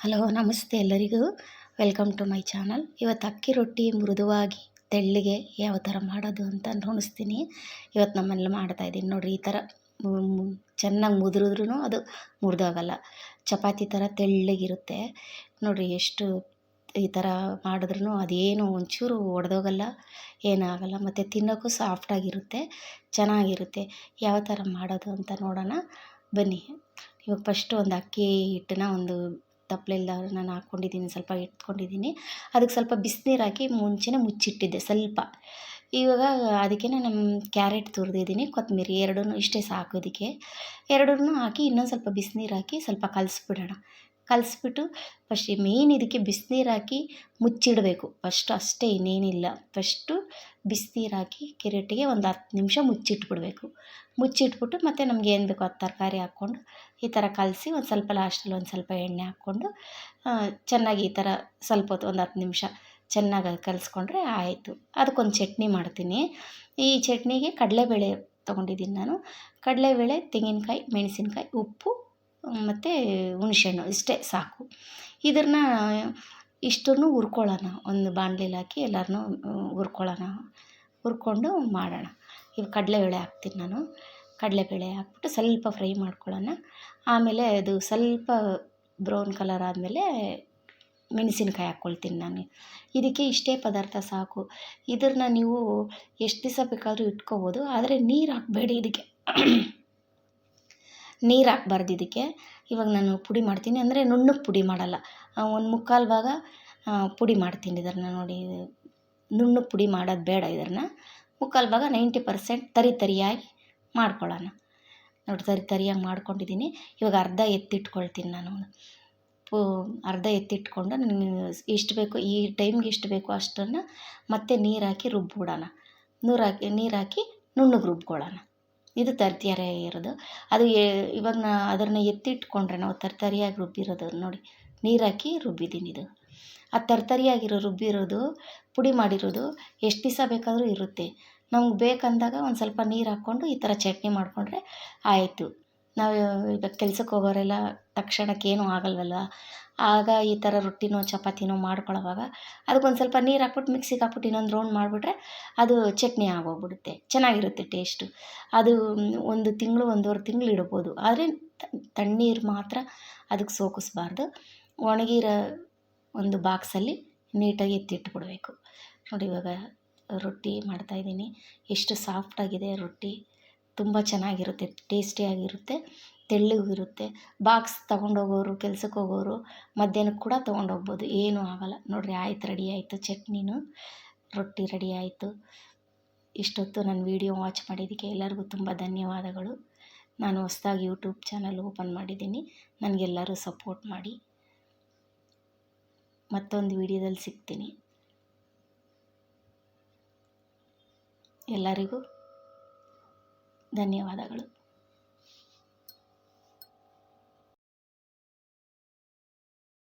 Hello ನಮಸ್ತೆ ಎಲ್ಲರಿಗೂ. Welcome to my channel. ಇವತ್ತು ಅಕ್ಕಿ ರೊಟ್ಟಿ ಮೃದುವಾಗಿ ತೆಳ್ಳಗೆ ಯಾವ ಥರ ಮಾಡೋದು ಅಂತ ನೋಡಿಸ್ತೀನಿ. ಇವತ್ತು ನಮ್ಮನೇಲಿ ಮಾಡ್ತಾಯಿದ್ದೀನಿ ನೋಡಿರಿ. ಈ ಥರ ಚೆನ್ನಾಗಿ ಮುದ್ರಿದ್ರೂ ಅದು ಮುರಿದೋಗಲ್ಲ, ಚಪಾತಿ ಥರ ತೆಳ್ಳಗಿರುತ್ತೆ ನೋಡಿರಿ. ಎಷ್ಟು ಈ ಥರ ಮಾಡಿದ್ರೂ ಅದೇನು ಒಂಚೂರು ಒಡೆದೋಗಲ್ಲ, ಏನಾಗಲ್ಲ. ಮತ್ತು ತಿನ್ನೋಕ್ಕೂ ಸಾಫ್ಟಾಗಿರುತ್ತೆ, ಚೆನ್ನಾಗಿರುತ್ತೆ. ಯಾವ ಥರ ಮಾಡೋದು ಅಂತ ನೋಡೋಣ ಬನ್ನಿ. ಇವಾಗ ಫಸ್ಟು ಒಂದು ಅಕ್ಕಿ ಹಿಟ್ಟನ್ನ ಒಂದು ತಪ್ಪಲೆಲ್ಲ ನಾನು ಹಾಕ್ಕೊಂಡಿದ್ದೀನಿ, ಸ್ವಲ್ಪ ಇಟ್ಕೊಂಡಿದ್ದೀನಿ. ಅದಕ್ಕೆ ಸ್ವಲ್ಪ ಬಿಸಿನೀರು ಹಾಕಿ ಮುಂಚೆನೇ ಮುಚ್ಚಿಟ್ಟಿದ್ದೆ ಸ್ವಲ್ಪ. ಇವಾಗ ಅದಕ್ಕೆ ನಮ್ಮ ಕ್ಯಾರೆಟ್ ತುರಿದಿದ್ದೀನಿ, ಕೊತ್ತಂಬರಿ ಎರಡೂ ಇಷ್ಟೇ ಸಾಕು. ಇದಕ್ಕೆ ಎರಡನ್ನೂ ಹಾಕಿ ಇನ್ನೊಂದು ಸ್ವಲ್ಪ ಬಿಸಿನೀರು ಹಾಕಿ ಸ್ವಲ್ಪ ಕಲಸ್ಬಿಡೋಣ. ಕಲಿಸ್ಬಿಟ್ಟು ಫಸ್ಟ್ ಮೇಯ್ನ್ ಇದಕ್ಕೆ ಬಿಸಿನೀರು ಹಾಕಿ ಮುಚ್ಚಿಡಬೇಕು ಫಸ್ಟ್, ಅಷ್ಟೇ, ಇನ್ನೇನಿಲ್ಲ. ಫಸ್ಟು ಬಿಸಿನೀರು ಹಾಕಿ ಕೆರೆಟಿಗೆ ಒಂದು 10 ನಿಮಿಷ ಮುಚ್ಚಿಟ್ಬಿಡಬೇಕು. ಮುಚ್ಚಿಟ್ಬಿಟ್ಟು ಮತ್ತು ನಮ್ಗೆ ಏನು ಬೇಕೋ ಅದು ತರಕಾರಿ ಹಾಕ್ಕೊಂಡು ಈ ಥರ ಕಲಸಿ ಒಂದು ಸ್ವಲ್ಪ ಲಾಸ್ಟಲ್ಲಿ ಒಂದು ಸ್ವಲ್ಪ ಎಣ್ಣೆ ಹಾಕ್ಕೊಂಡು ಚೆನ್ನಾಗಿ ಈ ಥರ ಸ್ವಲ್ಪ ಹೊತ್ತು ಒಂದು 10 ನಿಮಿಷ ಚೆನ್ನಾಗಿ ಕಲಿಸ್ಕೊಂಡ್ರೆ ಆಯಿತು. ಅದಕ್ಕೊಂದು ಚಟ್ನಿ ಮಾಡ್ತೀನಿ. ಈ ಚಟ್ನಿಗೆ ಕಡಲೆಬೇಳೆ ತೊಗೊಂಡಿದ್ದೀನಿ ನಾನು. ಕಡಲೆಬೇಳೆ, ತೆಂಗಿನಕಾಯಿ, ಮೆಣಸಿನ್ಕಾಯಿ, ಉಪ್ಪು ಮತ್ತು ಹುಣಸೆಹಣ್ಣು ಇಷ್ಟೇ ಸಾಕು. ಇದನ್ನು ಇಷ್ಟನ್ನು ಹುರ್ಕೊಳ್ಳೋಣ, ಒಂದು ಬಾಣಲೆಲಿ ಹಾಕಿ ಎಲ್ಲರನ್ನೂ ಹುರ್ಕೊಳ್ಳೋಣ. ಹುರ್ಕೊಂಡು ಮಾಡೋಣ. ಈಗ ಕಡಲೆಬೇಳೆ ಹಾಕ್ತೀನಿ ನಾನು. ಕಡಲೆಬೇಳೆ ಹಾಕ್ಬಿಟ್ಟು ಸ್ವಲ್ಪ ಫ್ರೈ ಮಾಡ್ಕೊಳ್ಳೋಣ. ಆಮೇಲೆ ಅದು ಸ್ವಲ್ಪ ಬ್ರೌನ್ ಕಲರ್ ಆದಮೇಲೆ ಮೆಣಸಿನ್ಕಾಯಿ ಹಾಕ್ಕೊಳ್ತೀನಿ ನಾನು. ಇದಕ್ಕೆ ಇಷ್ಟೇ ಪದಾರ್ಥ ಸಾಕು. ಇದನ್ನು ನೀವು ಎಷ್ಟು ದಿವಸ ಬೇಕಾದರೂ ಇಟ್ಕೋಬೋದು, ಆದರೆ ನೀರು ಹಾಕಬೇಡಿ ಇದಕ್ಕೆ. ನೀರು ಹಾಕ್ಬಾರ್ದು ಇದಕ್ಕೆ. ಇವಾಗ ನಾನು ಪುಡಿ ಮಾಡ್ತೀನಿ, ಅಂದರೆ ನುಣ್ಣಗೆ ಪುಡಿ ಮಾಡಲ್ಲ, ಒಂದು ಮುಕ್ಕಾಲು ಭಾಗ ಪುಡಿ ಮಾಡ್ತೀನಿ ಇದನ್ನು ನೋಡಿ. ನುಣ್ಣಗೆ ಪುಡಿ ಮಾಡೋದು ಬೇಡ, ಇದನ್ನು ಮುಕ್ಕಾಲು ಭಾಗ 90% ತರಿ ತರಿಯಾಗಿ ಮಾಡ್ಕೊಳ್ಳೋಣ ನೋಡಿ. ತರಿಯಾಗಿ ಮಾಡ್ಕೊಂಡಿದ್ದೀನಿ. ಇವಾಗ ಅರ್ಧ ಎತ್ತಿಟ್ಕೊಳ್ತೀನಿ ನಾನು. ಅರ್ಧ ಎತ್ತಿಟ್ಕೊಂಡು ನನಗೆ ಎಷ್ಟು ಬೇಕು, ಈ ಟೈಮ್ಗೆ ಎಷ್ಟು ಬೇಕೋ ಅಷ್ಟನ್ನು ಮತ್ತೆ ನೀರು ಹಾಕಿ ರುಬ್ಬಿಬಿಡೋಣ. ನೀರು ಹಾಕಿ ನುಣ್ಣಗೆ ರುಬ್ಕೊಳ್ಳೋಣ. ಇದು ತರಿತರಿಯಾಗಿ ಇರೋದು. ಅದು ಇವಾಗ ಅದನ್ನು ಎತ್ತಿಟ್ಕೊಂಡ್ರೆ ನಾವು ತರಿಯಾಗಿ ರುಬ್ಬಿರೋದು ನೋಡಿ, ನೀರು ಹಾಕಿ ರುಬ್ಬಿದ್ದೀನಿ. ಇದು ಆ ತರಿಯಾಗಿರೋ ರುಬ್ಬಿರೋದು ಪುಡಿ ಮಾಡಿರೋದು ಎಷ್ಟು ದಿವಸ ಬೇಕಾದರೂ ಇರುತ್ತೆ. ನಮ್ಗೆ ಬೇಕಂದಾಗ ಒಂದು ಸ್ವಲ್ಪ ನೀರು ಹಾಕ್ಕೊಂಡು ಈ ಥರ ಚಟ್ನಿ ಮಾಡಿಕೊಂಡ್ರೆ ಆಯಿತು. ನಾವು ಇವಾಗ ಕೆಲ್ಸಕ್ಕೆ ಹೋಗೋರೆಲ್ಲ ತಕ್ಷಣಕ್ಕೇನೂ ಆಗಲ್ವಲ್ಲ, ಆಗ ಈ ಥರ ರೊಟ್ಟಿನೋ ಚಪಾತಿನೋ ಮಾಡ್ಕೊಳ್ಳೋವಾಗ ಅದಕ್ಕೊಂದು ಸ್ವಲ್ಪ ನೀರು ಹಾಕ್ಬಿಟ್ಟು ಮಿಕ್ಸಿಗೆ ಹಾಕ್ಬಿಟ್ಟು ಇನ್ನೊಂದು ರೌಂಡ್ ಮಾಡಿಬಿಟ್ರೆ ಅದು ಚಟ್ನಿ ಆಗೋಗ್ಬಿಡುತ್ತೆ, ಚೆನ್ನಾಗಿರುತ್ತೆ ಟೇಸ್ಟು. ಅದು 1 ತಿಂಗಳು 1.5 ತಿಂಗಳು ಇಡ್ಬೋದು, ಆದರೆ ತಣ್ಣೀರು ಮಾತ್ರ ಅದಕ್ಕೆ ಸೋಕಿಸ್ಬಾರ್ದು. ಒಣಗಿರೋ ಒಂದು ಬಾಕ್ಸಲ್ಲಿ ನೀಟಾಗಿ ಎತ್ತಿಟ್ಬಿಡ್ಬೇಕು ನೋಡಿ. ಇವಾಗ ರೊಟ್ಟಿ ಮಾಡ್ತಾಯಿದ್ದೀನಿ. ಎಷ್ಟು ಸಾಫ್ಟಾಗಿದೆ ರೊಟ್ಟಿ, ತುಂಬ ಚೆನ್ನಾಗಿರುತ್ತೆ, ಟೇಸ್ಟಿಯಾಗಿರುತ್ತೆ, ತೆಳ್ಳಗಿರುತ್ತೆ. ಬಾಕ್ಸ್ ತೊಗೊಂಡೋಗೋರು, ಕೆಲ್ಸಕ್ಕೆ ಹೋಗೋರು ಮಧ್ಯಾಹ್ನಕ್ಕೆ ಕೂಡ ತೊಗೊಂಡೋಗ್ಬೋದು, ಏನೂ ಆಗೋಲ್ಲ ನೋಡಿರಿ. ಆಯ್ತು, ರೆಡಿ ಆಯಿತು ಚಟ್ನಿನೂ, ರೊಟ್ಟಿ ರೆಡಿ ಆಯಿತು. ಇಷ್ಟೊತ್ತು ನನ್ನ ವೀಡಿಯೋ ವಾಚ್ ಮಾಡಿದ್ದಕ್ಕೆ ಎಲ್ಲರಿಗೂ ತುಂಬ ಧನ್ಯವಾದಗಳು. ನಾನು ಹೊಸದಾಗಿ ಯೂಟ್ಯೂಬ್ ಚಾನಲ್ ಓಪನ್ ಮಾಡಿದ್ದೀನಿ, ನನಗೆಲ್ಲರೂ ಸಪೋರ್ಟ್ ಮಾಡಿ. ಮತ್ತೊಂದು ವೀಡಿಯೋದಲ್ಲಿ ಸಿಗ್ತೀನಿ. ಎಲ್ಲರಿಗೂ ಧನ್ಯವಾದಗಳು.